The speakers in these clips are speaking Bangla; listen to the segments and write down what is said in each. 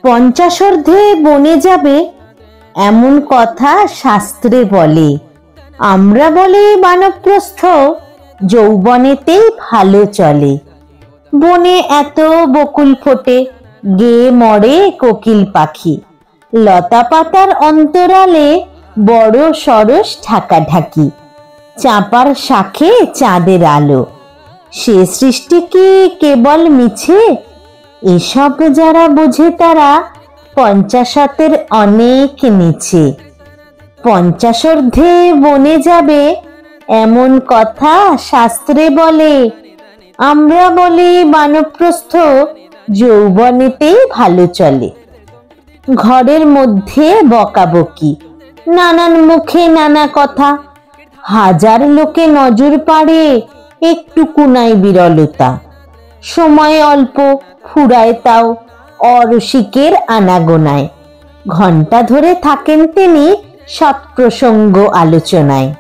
পঞ্চাশোর্ধ্বে বনে যাবে এমন কথা শাস্ত্রে বলে। আমরা বলি বানপ্রস্থ যৌবনেতেই ভালো চলে। বনে এত বকুল ফোটে, গেয়ে মরে কোকিল পাখি। লতা পাতার অন্তরালে বড় সরস ঢাকাঢাকি। চাঁপার শাখে চাঁদের আলো, সে সৃষ্টি কি কেবল মিছে? এসব যারা বুঝে তারা পঞ্চাশতের অনেক নিচে। পঞ্চাশোর্ধ্বে বনে যাবে এমন কথা শাস্ত্রে বলে। আমরা বলি বানপ্রস্থ যৌবনেতেই ভালো চলে। ঘরের মধ্যে বকাবকি, নানান মুখে নানা কথা। হাজার লোকে নজর পাড়ে, একটুকু নাই বিরলতা। সময় অল্প, ফুরায় তাও অরসিকের আনাগোনায়। ঘণ্টা ধরে থাকেন তিনি সৎপ্রসঙ্গ আলোচনায়।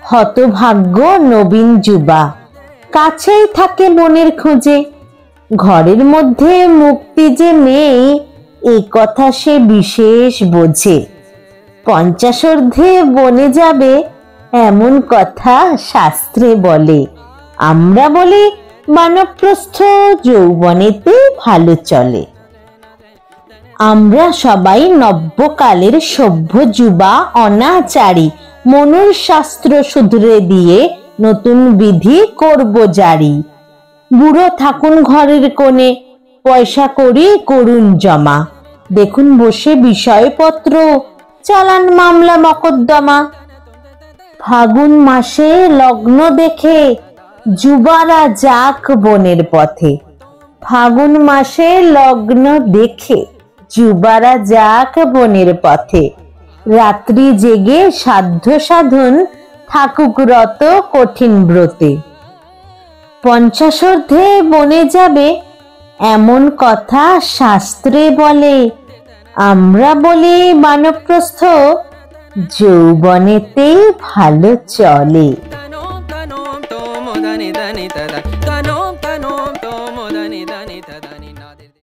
হতভাগ্য নবীন যুবা, কাছেই থাকে বনের খোঁজে। ঘরের মধ্যে মুক্তি যে নেই, এই কথা সে বিশেষ বোঝে। পঞ্চাশোর্ধ্বে বনে যাবে এমন কথা শাস্ত্রে বলে। আমরা বলি বানপ্রস্থ যৌবনেতে ভালো চলে। আমরা সবাই নব্যকালের সভ্য যুবা অনাচারী। মনুর শাস্ত্র শুধরে দিয়ে নতুন বিধি করব জারি। বুড়ো থাকুন ঘরের কোণে, পয়সা করি করুন জমা। দেখুন বসে বিষয়পত্র, চালান মামলা মকদ্দমা। ফাগুন মাসে লগ্ন দেখে যুবারা যাক বনের পথে। ফাগুন মাসে লগ্ন দেখে যুবারা যাক বনের পথে। রাত্রি জেগে সাধ্য সাধন থাকুক রত কঠিন ব্রতে। পঞ্চাশোর্ধ্বে বনে যাবে এমন কথা শাস্ত্রে বলে। আমরা বলি বানপ্রস্থ যৌবনেতেই ভালো চলে।